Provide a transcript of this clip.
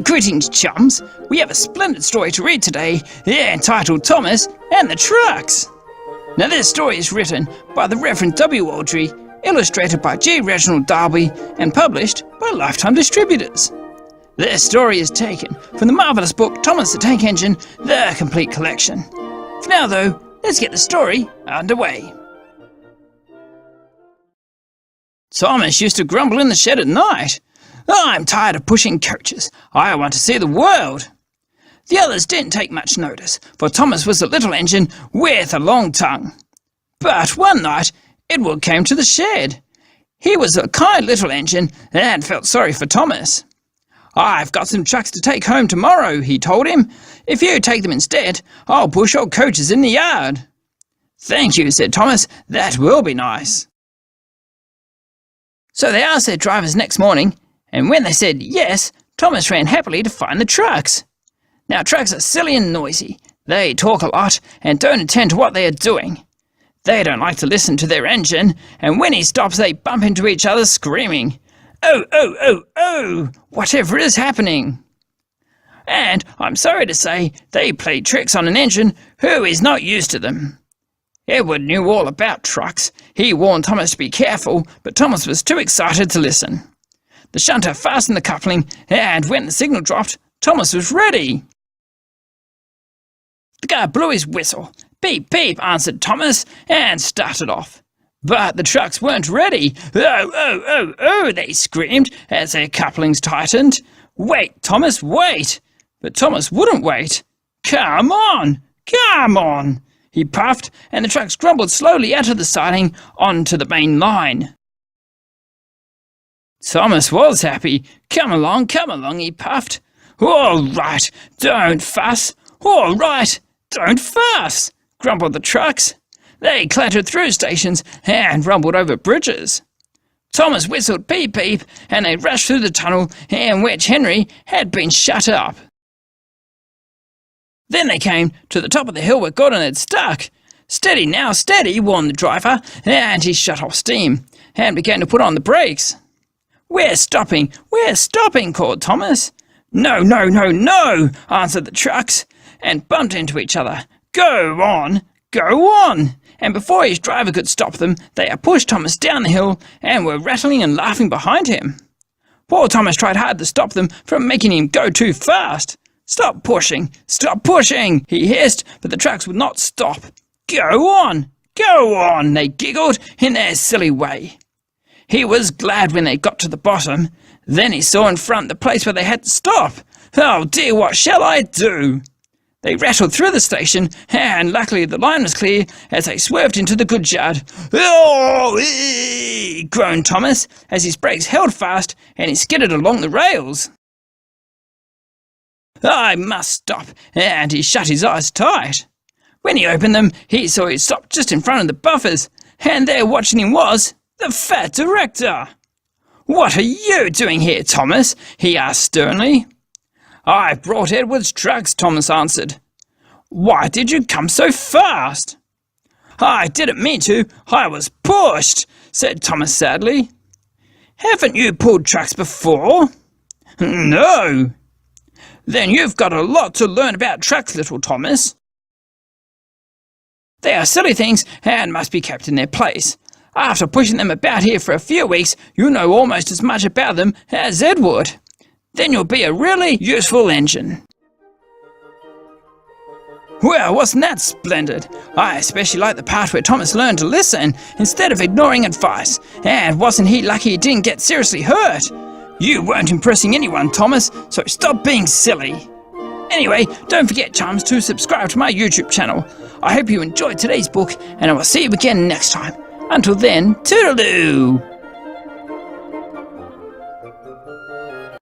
Greetings, chums. We have a splendid story to read today, entitled Thomas and the Trucks. Now, this story is written by the Reverend W. Aldry, illustrated by G. Reginald Darby, and published by Lifetime Distributors. This story is taken from the marvellous book Thomas the Tank Engine, The Complete Collection. For now, though, let's get the story underway. Thomas used to grumble in the shed at night. "I'm tired of pushing coaches. I want to see the world." The others didn't take much notice, for Thomas was a little engine with a long tongue. But one night, Edward came to the shed. He was a kind little engine and felt sorry for Thomas. "I've got some trucks to take home tomorrow," he told him. "If you take them instead, I'll push your coaches in the yard." "Thank you," said Thomas. "That will be nice." So they asked their drivers next morning, and when they said yes, Thomas ran happily to find the trucks. Now, trucks are silly and noisy. They talk a lot and don't attend to what they are doing. They don't like to listen to their engine, and when he stops, they bump into each other screaming, "Oh, oh, oh, oh, whatever is happening?" And I'm sorry to say, they play tricks on an engine who is not used to them. Edward knew all about trucks. He warned Thomas to be careful, but Thomas was too excited to listen. The shunter fastened the coupling, and when the signal dropped, Thomas was ready. The guard blew his whistle. "Beep, beep," answered Thomas, and started off. But the trucks weren't ready. "Oh, oh, oh, oh," they screamed as their couplings tightened. "Wait, Thomas, wait." But Thomas wouldn't wait. "Come on, come on," he puffed, and the trucks grumbled slowly out of the siding onto the main line. Thomas was happy. Come along, he puffed. "All right, don't fuss. All right, don't fuss," grumbled the trucks. They clattered through stations and rumbled over bridges. Thomas whistled beep beep, and they rushed through the tunnel in which Henry had been shut up. Then they came to the top of the hill where Gordon had stuck. "Steady now, steady," warned the driver, and he shut off steam and began to put on the brakes. We're stopping, called Thomas. "No, no, no, no," answered the trucks, and bumped into each other. Go on, go on." And before his driver could stop them, they had pushed Thomas down the hill and were rattling and laughing behind him. Poor Thomas tried hard to stop them from making him go too fast. Stop pushing, he hissed, but the trucks would not stop. Go on, they giggled in their silly way. He was glad when they got to the bottom. Then he saw in front the place where they had to stop. "Oh dear, what shall I do?" They rattled through the station, and luckily the line was clear as they swerved into the goods yard. "Oh!" groaned Thomas as his brakes held fast and he skidded along the rails. "I must stop," and he shut his eyes tight. When he opened them, he saw he'd stopped just in front of the buffers, and there watching him was the fat director. "What are you doing here, Thomas?" he asked sternly. "I brought Edward's trucks," Thomas answered. "Why did you come so fast?" "I didn't mean to. I was pushed," said Thomas sadly. "Haven't you pulled trucks before?" "No." "Then you've got a lot to learn about trucks, little Thomas. They are silly things and must be kept in their place. After pushing them about here for a few weeks, you'll know almost as much about them as Edward. Then you'll be a really useful engine." Well, wasn't that splendid? I especially like the part where Thomas learned to listen instead of ignoring advice. And wasn't he lucky he didn't get seriously hurt? You weren't impressing anyone, Thomas, so stop being silly. Anyway, don't forget, chums, to subscribe to my YouTube channel. I hope you enjoyed today's book, and I will see you again next time. Until then, toodaloo!